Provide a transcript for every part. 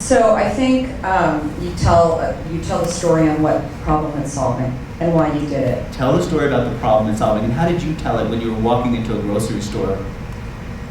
So I think you tell the story on what problem it's solving and why you did it. Tell the story about the problem it's solving, and how did you tell it when you were walking into a grocery store?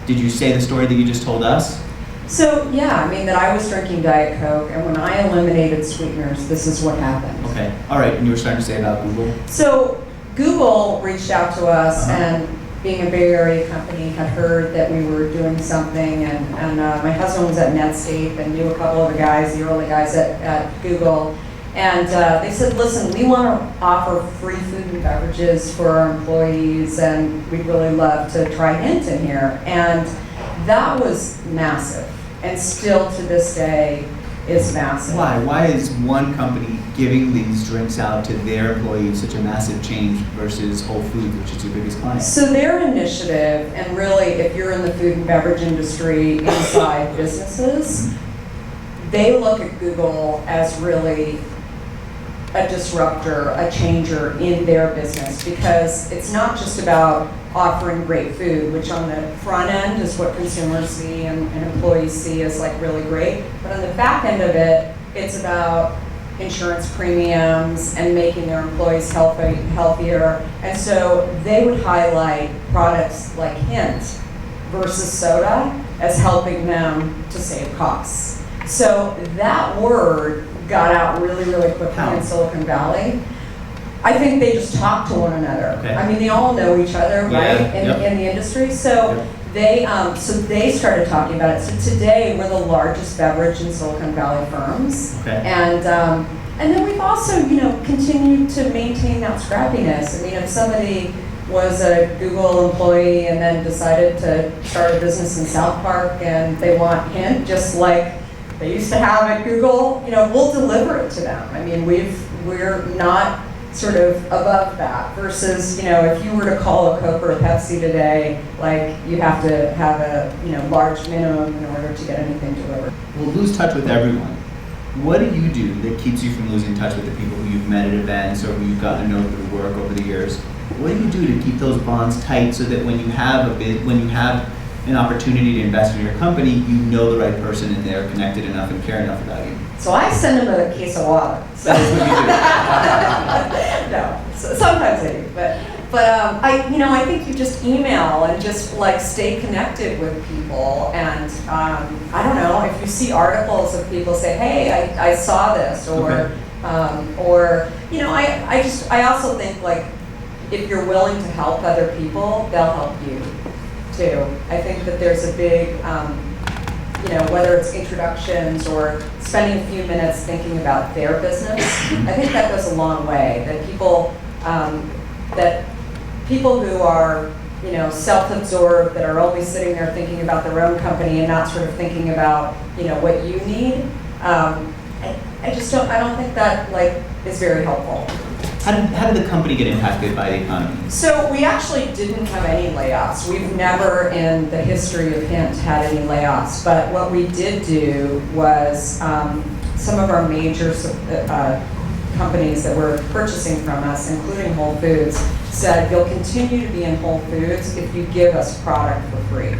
Did you say the story that you just told us? So yeah, I mean that I was drinking Diet Coke, and when I eliminated sweeteners, this is what happened. Okay, all right, and you were starting to say about Google? So Google reached out to us, and being a Bay Area company, had heard that we were doing something, and my husband was at Netscape and knew a couple of the guys, the early guys at Google, and they said, listen, we want to offer free food and beverages for our employees, and we'd really love to try Hint in here. And that was massive, and still to this day is massive. Why? Why is one company giving these drinks out to their employees such a massive change versus Whole Foods, which is your biggest client? So their initiative, and really if you're in the food and beverage industry inside businesses, they look at Google as really a disruptor, a changer in their business, because it's not just about offering great food, which on the front end is what consumers see and employees see as like really great, but on the back end of it, it's about insurance premiums and making their employees healthier. And so they would highlight products like Hint versus soda as helping them to save costs. So that word got out really, really quickly in Silicon Valley. I think they just talk to one another. Okay. I mean, they all know each other, right, in the industry. So they started talking about it. So today we're the largest beverage in Silicon Valley firms, and then we've also, continued to maintain that scrappiness. I mean, if somebody was a Google employee and then decided to start a business in South Park and they want Hint, just like they used to have at Google, we'll deliver it to them. I mean, we're not sort of above that versus, if you were to call a Coke or a Pepsi today, like you have to have a, large minimum in order to get anything delivered. Well, lose touch with everyone. What do you do that keeps you from losing touch with the people who you've met at events or who you've gotten to know through work over the years? What do you do to keep those bonds tight so that when you have an opportunity to invest in your company, you know the right person and they're connected enough and care enough about you? So I send them a case of water. So. That is what you do. No, sometimes I do, but I think you just email and just like stay connected with people, and I don't know, if you see articles of people say, hey, I saw this, or I also think like if you're willing to help other people, they'll help you too. I think that there's a big, whether it's introductions or spending a few minutes thinking about their business, I think that goes a long way. That people who are, self-absorbed, that are only sitting there thinking about their own company and not sort of thinking about, what you need, I don't think that is very helpful. How did the company get impacted by the economy? So we actually didn't have any layoffs. We've never in the history of Hint had any layoffs, but what we did do was some of our major companies that were purchasing from us, including Whole Foods, said you'll continue to be in Whole Foods if you give us product for free.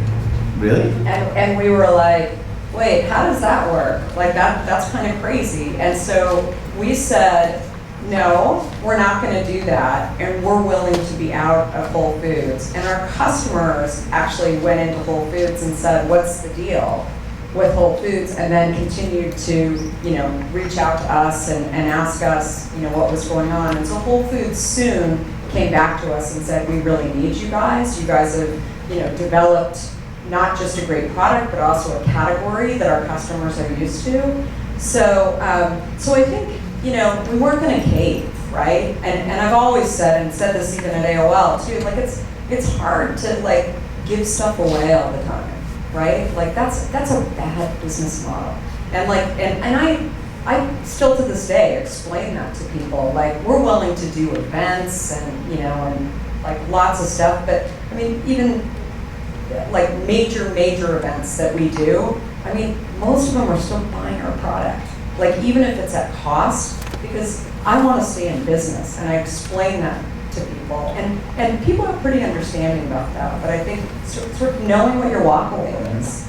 Really? And we were like, wait, how does that work? Like that's kind of crazy. And so we said, no, we're not going to do that, and we're willing to be out of Whole Foods. And our customers actually went into Whole Foods and said, what's the deal with Whole Foods? And then continued to, reach out to us and ask us, what was going on. And so Whole Foods soon came back to us and said, we really need you guys. You guys have, developed not just a great product, but also a category that our customers are used to. So I think, we weren't going to cave, right? And I've always said, and said this even at AOL too, it's hard to give stuff away all the time, right? That's a bad business model. And I still to this day explain that to people. We're willing to do events and lots of stuff, but I mean even major events that we do, I mean most of them are still buying our product. Even if it's at cost, because I want to stay in business, and I explain that to people, and people are pretty understanding about that. But I think sort of knowing what your walk away is.